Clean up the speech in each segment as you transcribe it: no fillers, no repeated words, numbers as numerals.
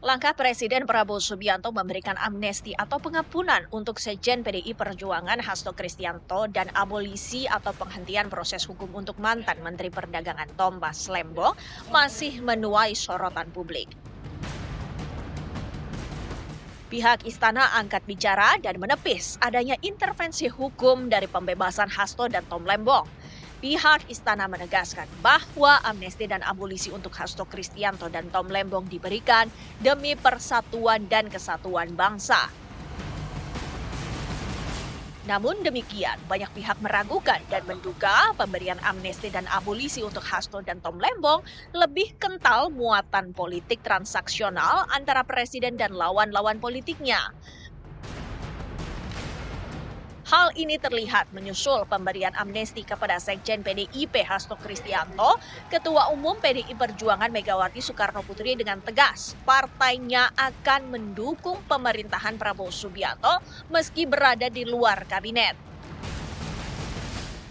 Langkah Presiden Prabowo Subianto memberikan amnesti atau pengampunan untuk Sekjen PDI Perjuangan Hasto Kristianto dan abolisi atau penghentian proses hukum untuk mantan Menteri Perdagangan Thomas Lembong masih menuai sorotan publik. Pihak istana angkat bicara dan menepis adanya intervensi hukum dari pembebasan Hasto dan Tom Lembong. Pihak istana menegaskan bahwa amnesti dan abolisi untuk Hasto Kristianto dan Tom Lembong diberikan demi persatuan dan kesatuan bangsa. Namun demikian, banyak pihak meragukan dan menduga pemberian amnesti dan abolisi untuk Hasto dan Tom Lembong lebih kental muatan politik transaksional antara presiden dan lawan-lawan politiknya. Hal ini terlihat menyusul pemberian amnesti kepada Sekjen PDIP Hasto Kristianto, Ketua Umum PDI Perjuangan Megawati Soekarnoputri dengan tegas partainya akan mendukung pemerintahan Prabowo Subianto meski berada di luar kabinet.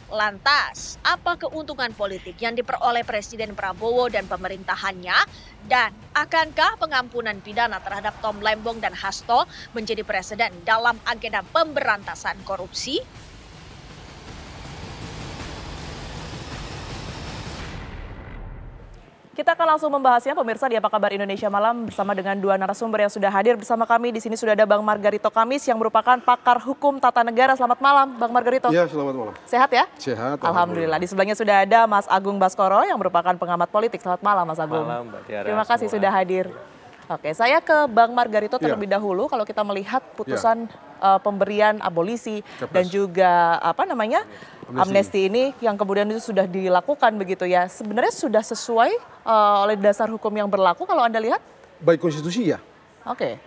Lantas, apa keuntungan politik yang diperoleh Presiden Prabowo dan pemerintahannya? Dan akankah pengampunan pidana terhadap Tom Lembong dan Hasto menjadi presiden dalam agenda pemberantasan korupsi? Kita akan langsung membahasnya pemirsa di Apa Kabar Indonesia Malam bersama dengan dua narasumber yang sudah hadir bersama kami. Di sini sudah ada Bang Margarito Kamis yang merupakan pakar hukum tata negara. Selamat malam Bang Margarito. Ya, selamat malam. Sehat ya? Sehat. Alhamdulillah. Di sebelahnya sudah ada Mas Agung Baskoro yang merupakan pengamat politik. Selamat malam Mas Agung. Malam Mbak Tiara. Terima kasih sudah hadir. Oke, saya ke Bang Margarito terlebih dahulu. Kalau kita melihat putusan pemberian abolisi dan juga amnesti ini yang kemudian itu sudah dilakukan begitu ya. Sebenarnya sudah sesuai oleh dasar hukum yang berlaku kalau Anda lihat? Baik konstitusi ya. Oke.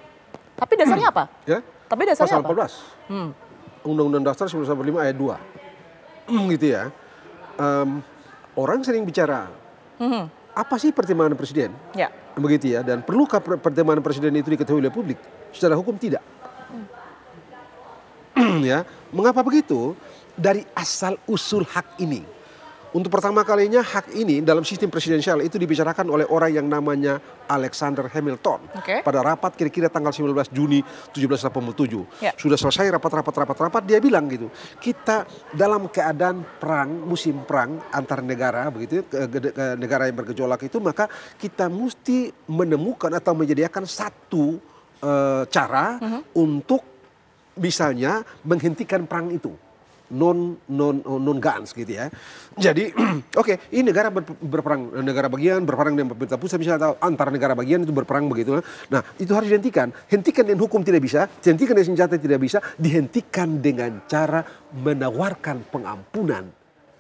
Tapi dasarnya apa? Ya. Tapi dasarnya Pasal apa? 14. Undang-Undang Dasar 1945 ayat 2. Gitu ya. Orang sering bicara. Apa sih pertimbangan presiden? Ya. Begitu ya. Dan perlukah pertimbangan presiden itu diketahui oleh publik? Secara hukum tidak. Ya. Mengapa begitu? Dari asal usul hak ini. Untuk pertama kalinya hak ini dalam sistem presidensial itu dibicarakan oleh orang yang namanya Alexander Hamilton. Pada rapat kira-kira tanggal 19 Juni 1787. Sudah selesai rapat, dia bilang gitu. Kita dalam keadaan perang, musim perang antar negara begitu, ke negara yang bergejolak itu, maka kita mesti menemukan atau menyediakan satu cara untuk misalnya menghentikan perang itu. non guns gitu ya. Jadi oke, ini negara berperang, negara bagian berperang dengan pemerintah pusat misalnya, atau antar negara bagian itu berperang begitu. Nah, itu harus dihentikan. Hentikan dengan hukum tidak bisa, dihentikan dengan senjata tidak bisa, dihentikan dengan cara menawarkan pengampunan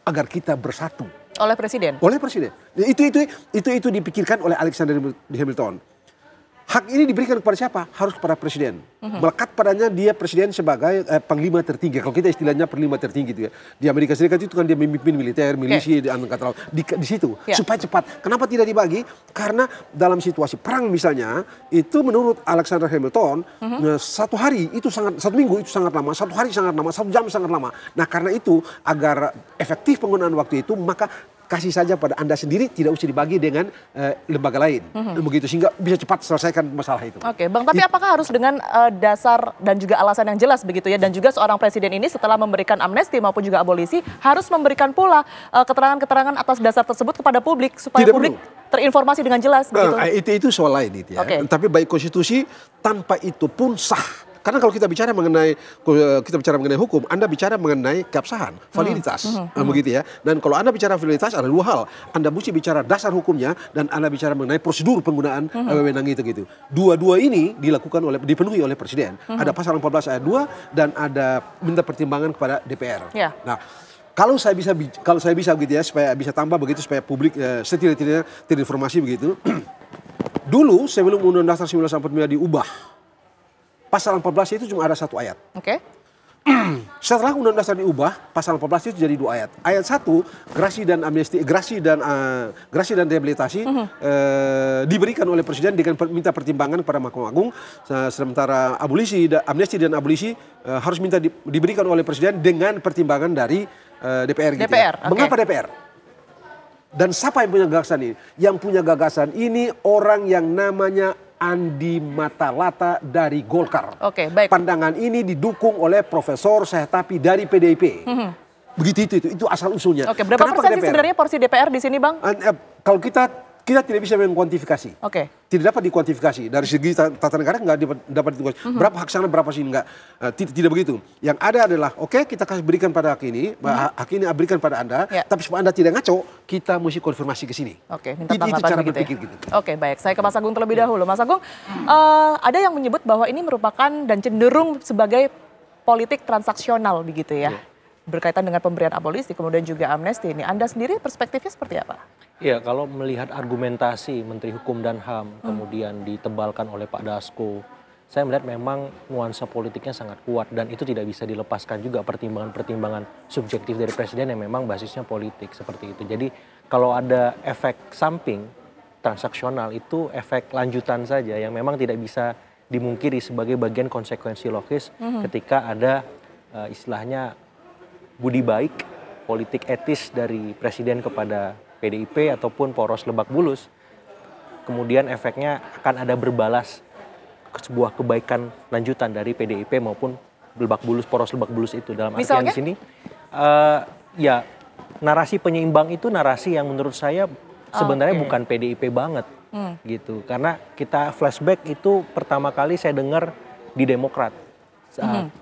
agar kita bersatu. Oleh presiden. Oleh presiden. Itu dipikirkan oleh Alexander Hamilton. Hak ini diberikan kepada siapa? Harus kepada presiden. Melekat padanya dia presiden sebagai panglima tertinggi. Kalau kita istilahnya panglima tertinggi itu ya. Di Amerika Serikat itu kan dia memimpin militer, milisi, angkatan laut. Di situ. Supaya cepat. Kenapa tidak dibagi? Karena dalam situasi perang misalnya, itu menurut Alexander Hamilton, satu hari itu satu minggu itu sangat lama, satu hari sangat lama, satu jam sangat lama. Nah karena itu agar efektif penggunaan waktu itu, maka kasih saja pada Anda sendiri, tidak usah dibagi dengan lembaga lain. Begitu, sehingga bisa cepat selesaikan masalah itu. Oke, Bang, tapi apakah harus dengan dasar dan juga alasan yang jelas begitu ya? Dan juga seorang presiden ini setelah memberikan amnesti maupun juga abolisi, harus memberikan pula keterangan-keterangan atas dasar tersebut kepada publik, supaya tidak publik terinformasi dengan jelas begitu? Itu soal lain itu ya. Tapi baik konstitusi, tanpa itu pun sah. Karena kalau kita bicara mengenai hukum, Anda bicara mengenai keabsahan, validitas, begitu ya. Dan kalau Anda bicara validitas ada dua hal. Anda mesti bicara dasar hukumnya dan Anda bicara mengenai prosedur penggunaan wewenang itu gitu. Dua-dua ini dipenuhi oleh presiden. Ada pasal 14 ayat 2 dan ada minta pertimbangan kepada DPR. Nah, kalau saya bisa begitu ya, supaya bisa tambah begitu supaya publik setidaknya terinformasi begitu. Dulu sebelum Undang-Undang Dasar 1945 diubah, pasal 14 itu cuma ada satu ayat. Setelah Undang-Undang Dasar diubah, pasal 14 itu jadi dua ayat. Ayat 1, grasi dan amnesti, grasi dan rehabilitasi diberikan oleh presiden dengan minta pertimbangan kepada Mahkamah Agung. Sementara amnesti dan abolisi harus minta diberikan oleh presiden dengan pertimbangan dari DPR. Gitu ya. Mengapa DPR? Dan siapa yang punya gagasan ini? Yang punya gagasan ini orang yang namanya Andi Matalata dari Golkar. Oke, baik. Pandangan ini didukung oleh Profesor Sehtapi dari PDIP. Begitu itu asal usulnya. Oke, berapa persen sih sebenarnya porsi DPR di sini, Bang? Kalau kita tidak bisa mengkuantifikasi. Oke. Tidak dapat dikuantifikasi. Dari segi tata negara nggak dapat dikuantifikasi. Berapa hak sana, berapa sini nggak. Tidak begitu. Yang ada adalah, oke, kita kasih berikan pada hak ini, hak ini berikan pada Anda, tapi supaya Anda tidak ngaco, kita mesti konfirmasi ke sini. Oke, minta itu tanggapan cara begitu berpikir ya? gitu. Oke, baik. Saya ke Mas Agung terlebih dahulu. Mas Agung, ada yang menyebut bahwa ini merupakan dan cenderung sebagai politik transaksional begitu ya? Berkaitan dengan pemberian abolisi, kemudian juga amnesti ini. Anda sendiri perspektifnya seperti apa? Ya, kalau melihat argumentasi Menteri Hukum dan HAM kemudian ditebalkan oleh Pak Dasko, saya melihat memang nuansa politiknya sangat kuat dan itu tidak bisa dilepaskan juga pertimbangan-pertimbangan subjektif dari Presiden yang memang basisnya politik seperti itu. Jadi kalau ada efek samping transaksional itu efek lanjutan saja yang memang tidak bisa dimungkiri sebagai bagian konsekuensi logis ketika ada istilahnya budi baik, politik etis dari Presiden kepada PDIP ataupun poros Lebak Bulus, kemudian efeknya akan ada berbalas sebuah kebaikan lanjutan dari PDIP maupun Lebak Bulus, poros Lebak Bulus itu. Dalam artian di sini, ya narasi penyeimbang itu narasi yang menurut saya sebenarnya bukan PDIP banget, gitu. Karena kita flashback itu pertama kali saya dengar di Demokrat.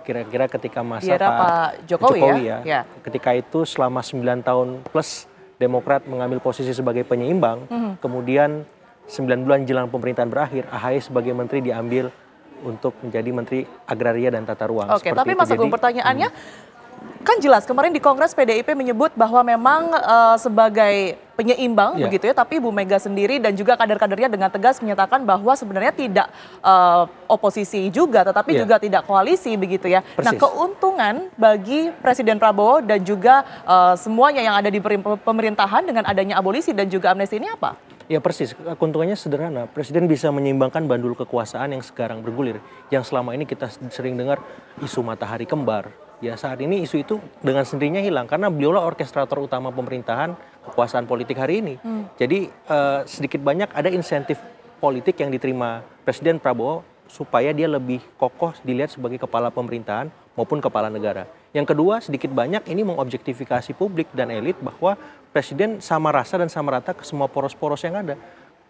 Kira-kira ketika masa Pak Jokowi ya. Ketika itu selama 9 tahun plus Demokrat mengambil posisi sebagai penyeimbang, kemudian 9 bulan jelang pemerintahan berakhir, AHY sebagai menteri diambil untuk menjadi Menteri Agraria dan Tata Ruang. Oke, tapi Mas Agung pertanyaannya, kan jelas kemarin di Kongres PDIP menyebut bahwa memang sebagai penyeimbang begitu ya, tapi Ibu Mega sendiri dan juga kader-kadernya dengan tegas menyatakan bahwa sebenarnya tidak oposisi juga, tetapi juga tidak koalisi begitu ya. Persis. Nah, keuntungan bagi Presiden Prabowo dan juga semuanya yang ada di pemerintahan dengan adanya abolisi dan juga amnesti ini apa? Ya persis, keuntungannya sederhana. Presiden bisa menyeimbangkan bandul kekuasaan yang sekarang bergulir. Yang selama ini kita sering dengar isu matahari kembar. Ya saat ini isu itu dengan sendirinya hilang karena beliaulah orkestrator utama pemerintahan kekuasaan politik hari ini. Jadi sedikit banyak ada insentif politik yang diterima Presiden Prabowo supaya dia lebih kokoh dilihat sebagai kepala pemerintahan maupun kepala negara. Yang kedua, sedikit banyak ini mengobjektifikasi publik dan elit bahwa Presiden sama rasa dan sama rata ke semua poros-poros yang ada.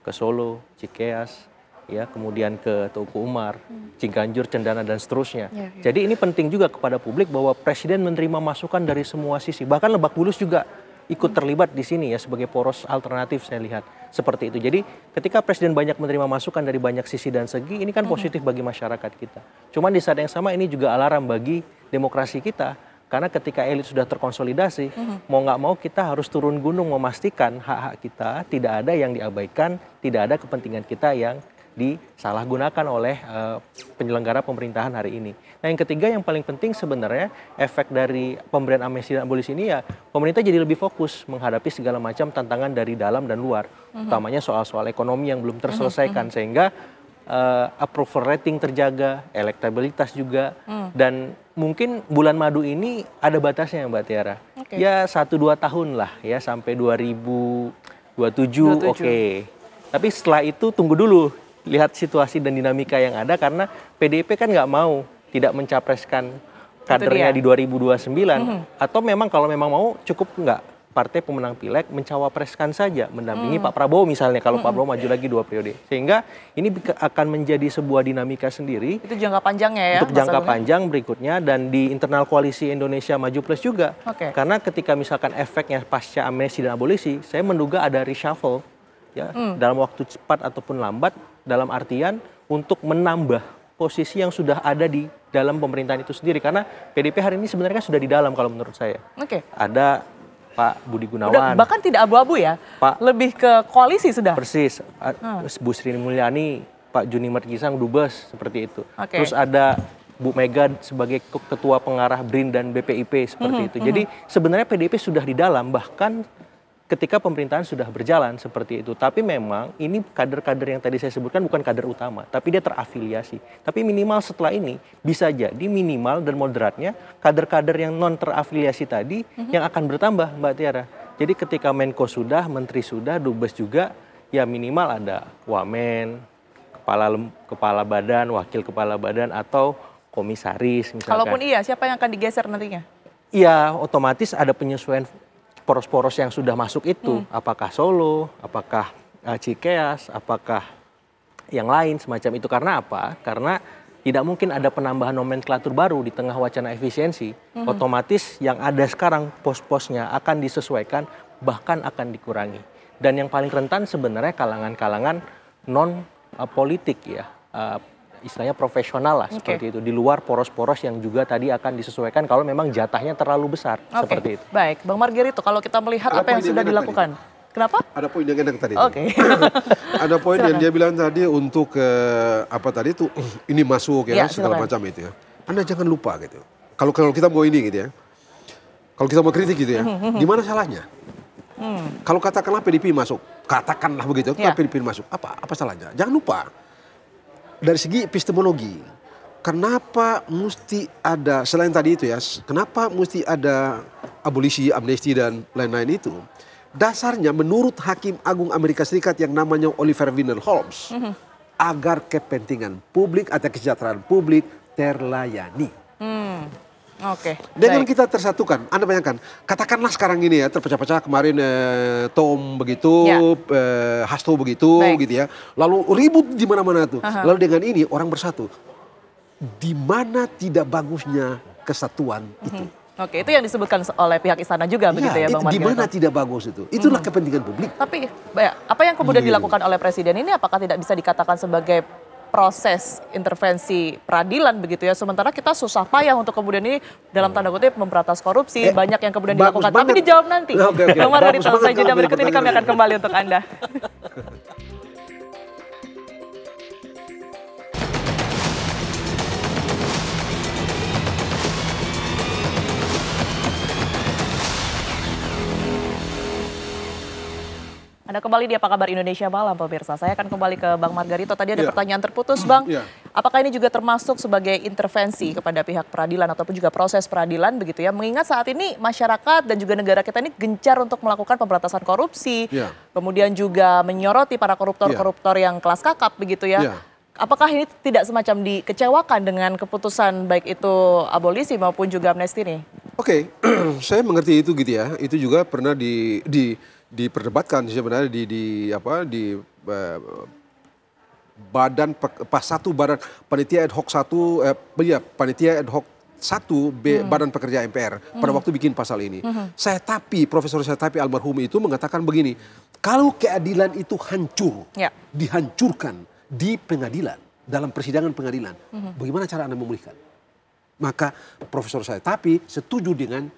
Ke Solo, Cikeas, ya kemudian ke Teuku Umar, Ciganjur, Cendana dan seterusnya. Jadi ini penting juga kepada publik bahwa Presiden menerima masukan dari semua sisi. Bahkan Lebak Bulus juga ikut terlibat di sini ya sebagai poros alternatif saya lihat seperti itu. Jadi ketika Presiden banyak menerima masukan dari banyak sisi dan segi, ini kan positif bagi masyarakat kita. Cuman di saat yang sama ini juga alarm bagi demokrasi kita. Karena ketika elit sudah terkonsolidasi, mau nggak mau kita harus turun gunung memastikan hak-hak kita tidak ada yang diabaikan, tidak ada kepentingan kita yang disalahgunakan oleh penyelenggara pemerintahan hari ini. Nah yang ketiga yang paling penting sebenarnya efek dari pemberian amnesti dan abolisi ini ya pemerintah jadi lebih fokus menghadapi segala macam tantangan dari dalam dan luar. Utamanya soal-soal ekonomi yang belum terselesaikan sehingga approval rating terjaga, elektabilitas juga dan mungkin bulan madu ini ada batasnya Mbak Tiara. Ya 1-2 tahun lah ya sampai 2027 oke. Tapi setelah itu tunggu dulu. Lihat situasi dan dinamika yang ada karena PDIP kan nggak mau tidak mencapreskan kadernya di 2029 atau memang kalau memang mau cukup nggak partai pemenang pileg mencawapreskan saja mendampingi Pak Prabowo misalnya kalau Pak Prabowo maju lagi 2 periode sehingga ini akan menjadi sebuah dinamika sendiri itu jangka panjangnya ya untuk jangka panjang berikutnya dan di internal koalisi Indonesia Maju Plus juga karena ketika misalkan efeknya pasca amnesti dan abolisi saya menduga ada reshuffle ya dalam waktu cepat ataupun lambat dalam artian untuk menambah posisi yang sudah ada di dalam pemerintahan itu sendiri karena PDIP hari ini sebenarnya sudah di dalam kalau menurut saya. Ada Pak Budi Gunawan. Bahkan tidak abu-abu ya. Pak lebih ke koalisi sudah. Persis. Bu Sri Mulyani, Pak Juni Margisang Dubes seperti itu. Terus ada Bu Mega sebagai ketua pengarah BRIN dan BPIP seperti itu. Jadi sebenarnya PDIP sudah di dalam bahkan ketika pemerintahan sudah berjalan seperti itu. Tapi memang ini kader-kader yang tadi saya sebutkan bukan kader utama. Tapi dia terafiliasi. Tapi minimal setelah ini bisa jadi minimal dan moderatnya kader-kader yang non terafiliasi tadi yang akan bertambah Mbak Tiara. Jadi ketika Menko sudah, Menteri sudah, Dubes juga ya minimal ada Wamen, kepala badan, wakil kepala badan, atau komisaris misalkan. Kalaupun iya, siapa yang akan digeser nantinya? Iya, otomatis ada penyesuaian poros-poros yang sudah masuk itu. Apakah Solo, apakah Cikeas, apakah yang lain semacam itu. Karena apa? Karena tidak mungkin ada penambahan nomenklatur baru di tengah wacana efisiensi. Otomatis yang ada sekarang pos-posnya akan disesuaikan, bahkan akan dikurangi. Dan yang paling rentan sebenarnya kalangan-kalangan non-politik ya. Istilahnya profesional lah seperti itu. Di luar poros-poros yang juga tadi akan disesuaikan kalau memang jatahnya terlalu besar. Seperti itu. Baik, Bang Margarito, kalau kita melihat apa yang sudah dilakukan. Kenapa? Ada poin yang enak tadi. Oke. Ada poin yang dia bilang tadi untuk apa tadi itu ini masuk ya segala macam itu ya. Anda jangan lupa gitu. Kalau kita mau ini gitu ya. Kalau kita mau kritik gitu ya. Di mana salahnya? Kalau katakanlah PDIP masuk, katakanlah begitu, PDIP masuk, apa salahnya? Jangan lupa dari segi epistemologi. Kenapa mesti ada selain tadi itu ya? Kenapa mesti ada abolisi, amnesti dan lain-lain itu? Dasarnya menurut Hakim Agung Amerika Serikat yang namanya Oliver Wendell Holmes, agar kepentingan publik atau kesejahteraan publik terlayani. Dengan kita tersatukan, Anda bayangkan, katakanlah sekarang ini ya terpecah-pecah kemarin Tom begitu, Hasto begitu, gitu ya. Lalu ribut di mana-mana tuh. Lalu dengan ini orang bersatu. Di mana tidak bagusnya kesatuan itu? Oke, itu yang disebutkan oleh pihak istana juga begitu ya Bang Margarito. Di mana tidak bagus itu? Itulah kepentingan publik. Tapi apa yang kemudian dilakukan oleh Presiden ini apakah tidak bisa dikatakan sebagai proses intervensi peradilan begitu ya? Sementara kita susah payah untuk kemudian ini dalam tanda kutip memberantas korupsi, banyak yang kemudian dilakukan. Tapi dijawab nanti. Bang Margarito, usai jeda berikut ini kami akan kembali untuk Anda. Anda kembali di Apa Kabar Indonesia Malam, pemirsa. Saya akan kembali ke Bang Margarito. Tadi ada pertanyaan terputus, Bang. Apakah ini juga termasuk sebagai intervensi kepada pihak peradilan ataupun juga proses peradilan begitu ya? Mengingat saat ini masyarakat dan juga negara kita ini gencar untuk melakukan pemberantasan korupsi. Kemudian juga menyoroti para koruptor-koruptor yang kelas kakap begitu ya. Apakah ini tidak semacam dikecewakan dengan keputusan baik itu abolisi maupun juga amnesti ini? Oke, saya mengerti itu gitu ya. Itu juga pernah diperdebatkan sebenarnya di badan badan panitia ad hoc 1 panitia ad hoc 1 badan pekerja MPR pada waktu bikin pasal ini. Profesor Sayatapi almarhum itu mengatakan begini, kalau keadilan itu dihancurkan di pengadilan, dalam persidangan pengadilan, bagaimana cara Anda memulihkan? Maka Profesor Sayatapi setuju dengan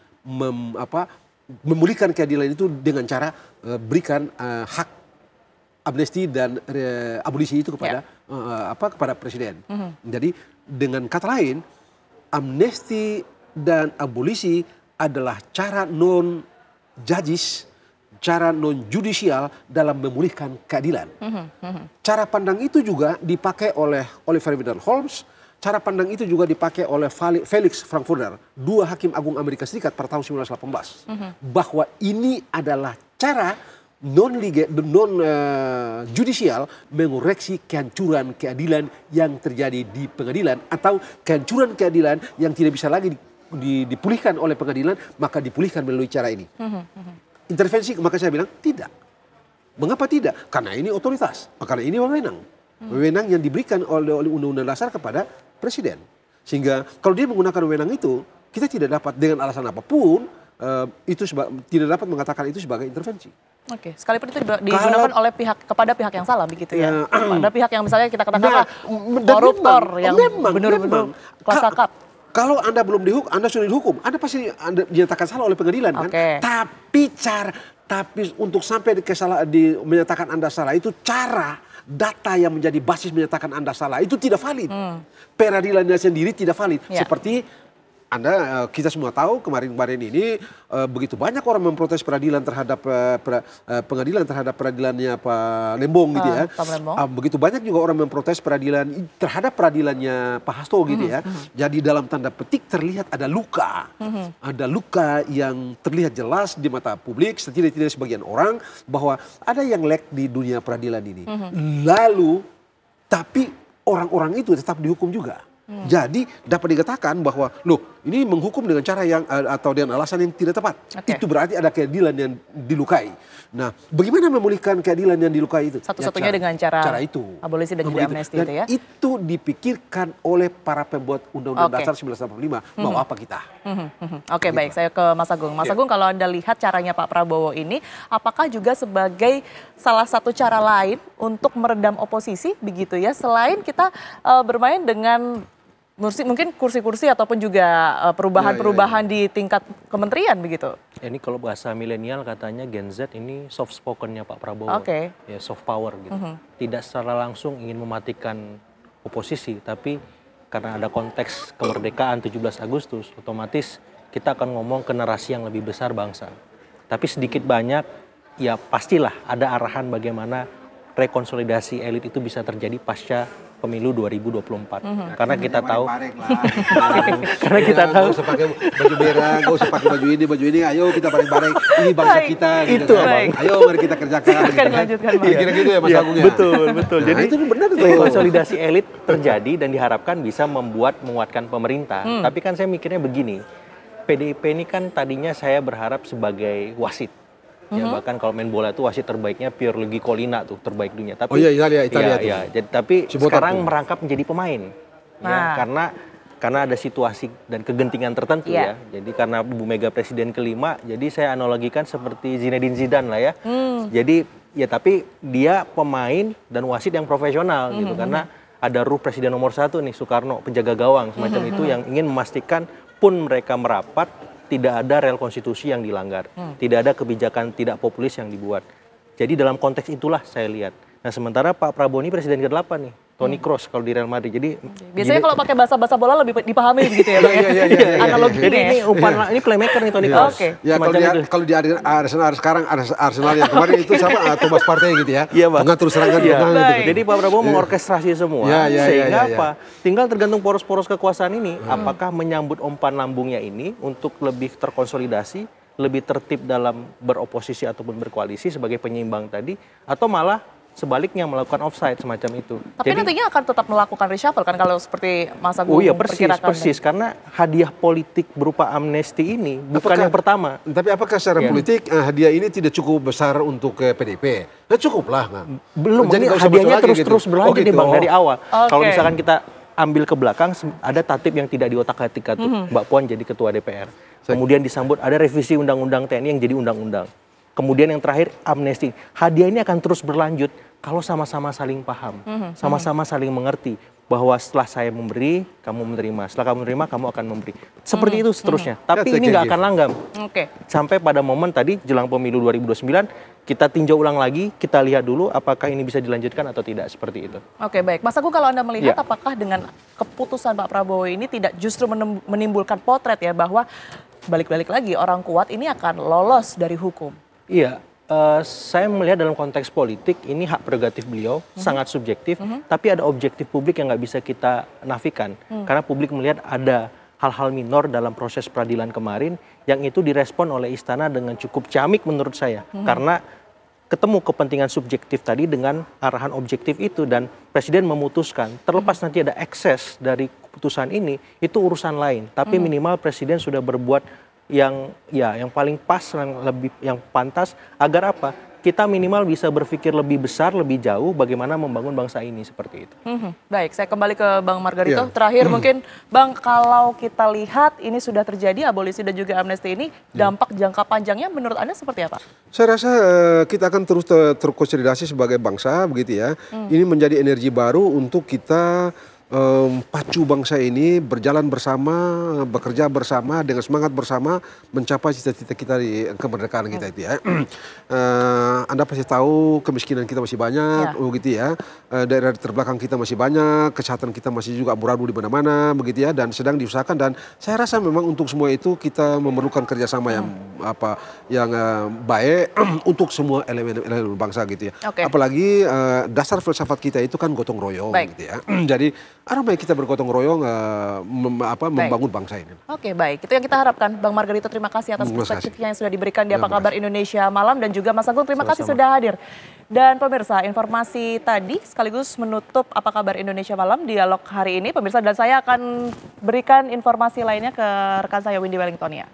memulihkan keadilan itu dengan cara berikan hak amnesti dan abolisi itu kepada kepada presiden. Jadi dengan kata lain, amnesti dan abolisi adalah cara non judicial, cara non judicial dalam memulihkan keadilan. Cara pandang itu juga dipakai oleh Oliver Wendell Holmes. Cara pandang itu juga dipakai oleh Felix Frankfurter, 2 hakim agung Amerika Serikat pada tahun 1918. Bahwa ini adalah cara non-judicial mengoreksi kehancuran keadilan yang terjadi di pengadilan. Atau kehancuran keadilan yang tidak bisa lagi dipulihkan oleh pengadilan, maka dipulihkan melalui cara ini. Intervensi, maka saya bilang tidak. Mengapa tidak? Karena ini otoritas, karena ini wewenang. Wewenang yang diberikan oleh Undang-Undang Dasar kepada Presiden. Sehingga kalau dia menggunakan wewenang itu, kita tidak dapat dengan alasan apapun, tidak dapat mengatakan itu sebagai intervensi. Oke, sekalipun itu digunakan oleh kepada pihak yang salah begitu ya. Pada pihak yang misalnya kita katakan koruptor yang benar-benar kelas kakap. Kalau Anda belum dihukum, Anda sudah dihukum, Anda pasti dinyatakan salah oleh pengadilan kan. Tapi untuk sampai menyatakan Anda salah itu cara data yang menjadi basis menyatakan Anda salah itu tidak valid. Peradilannya sendiri tidak valid. Seperti kita semua tahu kemarin-kemarin ini begitu banyak orang memprotes peradilan terhadap pengadilan terhadap peradilannya Pak Lembong gitu ya. Begitu banyak juga orang memprotes peradilan terhadap peradilannya Pak Hasto gitu ya. Jadi dalam tanda petik terlihat ada luka. Ada luka yang terlihat jelas di mata publik, setidak-tidaknya sebagian orang bahwa ada yang lek di dunia peradilan ini. Lalu tapi orang-orang itu tetap dihukum juga. Jadi dapat dikatakan bahwa loh ini menghukum dengan cara yang atau dengan alasan yang tidak tepat. Itu berarti ada keadilan yang dilukai. Nah, bagaimana memulihkan keadilan yang dilukai itu? Satu-satunya dengan cara itu. Abolisi dan juga amnesti itu ya. Itu dipikirkan oleh para pembuat Undang-Undang Dasar 1945. Mau apa kita? Oke, baik. Saya ke Mas Agung. Mas Agung, kalau Anda lihat caranya Pak Prabowo ini, apakah juga sebagai salah satu cara lain untuk meredam oposisi begitu ya? Selain kita bermain dengan mungkin kursi-kursi ataupun juga perubahan-perubahan di tingkat kementerian begitu. Ini kalau bahasa milenial katanya Gen Z ini soft spokennya Pak Prabowo. Ya, soft power gitu. Tidak secara langsung ingin mematikan oposisi, tapi karena ada konteks kemerdekaan 17 Agustus, otomatis kita akan ngomong ke narasi yang lebih besar bangsa. Tapi sedikit banyak ya pastilah ada arahan bagaimana rekonsolidasi elit itu bisa terjadi pasca pemilu 2024. Karena kita tahu karena kita tahu gak usah pakai baju merah, gak usah pakai baju ini, ayo kita bareng-bareng, ini bangsa kita gitu itu, kan. Ayo mari kita kerjakan. Kira-kira gitu ya Mas Agung ya. Betul. Jadi itu benar tuh. Konsolidasi elit terjadi dan diharapkan bisa menguatkan pemerintah. Tapi kan saya mikirnya begini, PDIP ini kan tadinya saya berharap sebagai wasit. Ya, bahkan kalau main bola itu wasit terbaiknya Pierluigi Collina tuh, terbaik dunia. Tapi Italia jadi, tapi sekarang merangkap menjadi pemain. Ya, karena ada situasi dan kegentingan tertentu ya. Jadi karena Bu Mega presiden kelima, jadi saya analogikan seperti Zinedine Zidane lah ya. Jadi ya tapi dia pemain dan wasit yang profesional gitu, karena ada ruh presiden nomor 1 nih Soekarno, penjaga gawang semacam itu yang ingin memastikan pun mereka merapat tidak ada rel konstitusi yang dilanggar, tidak ada kebijakan tidak populis yang dibuat. Jadi dalam konteks itulah saya lihat. Nah sementara Pak Prabowo ini presiden ke-8 nih, Toni Kroos kalau di Real Madrid. Jadi biasanya kalau pakai bahasa bola lebih dipahami begitu ya, Bang. Analoginya. Jadi ini playmaker nih Toni Kroos. Ya kalau di Arsenal sekarang Arsenal yang kemarin itu sama Thomas Partey gitu ya. Mengatur serangan gitu. Jadi Pak Prabowo mengorkestrasi semua sehingga apa? Tinggal tergantung poros-poros kekuasaan ini apakah menyambut umpan lambungnya ini untuk lebih terkonsolidasi, lebih tertib dalam beroposisi ataupun berkoalisi sebagai penyeimbang tadi, atau malah sebaliknya melakukan offside semacam itu. Tapi nantinya akan tetap melakukan reshuffle kan kalau seperti Mas Agung persis karena hadiah politik berupa amnesti ini bukan yang pertama. Tapi apakah secara politik hadiah ini tidak cukup besar untuk PDIP? Nah cukup lah. Belum, jadi hadiahnya terus berlanjut nih Bang dari awal. Kalau misalkan kita ambil ke belakang, ada tatip yang tidak diotak-atik tuh. Mbak Puan jadi ketua DPR. Kemudian disambut ada revisi undang-undang TNI yang jadi undang-undang. Kemudian yang terakhir amnesti. Hadiah ini akan terus berlanjut kalau sama-sama saling paham, sama-sama saling mengerti bahwa setelah saya memberi, kamu menerima. Setelah kamu menerima, kamu akan memberi. Seperti itu seterusnya. Tapi ini nggak akan langgam. Sampai pada momen tadi jelang pemilu 2029, kita tinjau ulang lagi, kita lihat dulu apakah ini bisa dilanjutkan atau tidak seperti itu. Oke, baik. Mas Agung, kalau Anda melihat apakah dengan keputusan Pak Prabowo ini tidak justru menimbulkan potret ya bahwa balik-balik lagi orang kuat ini akan lolos dari hukum? Iya, saya melihat dalam konteks politik ini hak prerogatif beliau sangat subjektif, tapi ada objektif publik yang nggak bisa kita nafikan. Karena publik melihat ada hal-hal minor dalam proses peradilan kemarin yang itu direspon oleh istana dengan cukup ciamik menurut saya. Karena ketemu kepentingan subjektif tadi dengan arahan objektif itu dan presiden memutuskan terlepas nanti ada ekses dari keputusan ini itu urusan lain. Tapi minimal presiden sudah berbuat yang paling pas, yang pantas agar apa? Kita minimal bisa berpikir lebih besar, lebih jauh bagaimana membangun bangsa ini seperti itu. Baik, saya kembali ke Bang Margarito. Terakhir mungkin Bang, kalau kita lihat ini sudah terjadi abolisi dan juga amnesti ini, dampak jangka panjangnya menurut Anda seperti apa? Saya rasa kita akan terus terkonsolidasi sebagai bangsa begitu ya. Ini menjadi energi baru untuk kita pacu bangsa ini berjalan bersama, bekerja bersama dengan semangat bersama mencapai cita-cita kita di kemerdekaan kita itu ya. Anda pasti tahu kemiskinan kita masih banyak, begitu ya. Daerah terbelakang kita masih banyak, kesehatan kita masih juga amburadul di mana-mana, begitu ya. Dan sedang diusahakan dan saya rasa memang untuk semua itu kita memerlukan kerjasama yang baik untuk semua elemen bangsa gitu ya. Apalagi dasar filsafat kita itu kan gotong royong gitu ya. Jadi ada baik kita bergotong royong membangun bangsa ini. Oke, baik. Itu yang kita harapkan. Bang Margarito, terima kasih atas perspektifnya yang sudah diberikan di Apa Kabar Indonesia Malam, dan juga Mas Agung, terima kasih sudah hadir. Dan pemirsa, informasi tadi sekaligus menutup Apa Kabar Indonesia Malam dialog hari ini, pemirsa, dan saya akan berikan informasi lainnya ke rekan saya Windy Wellington ya.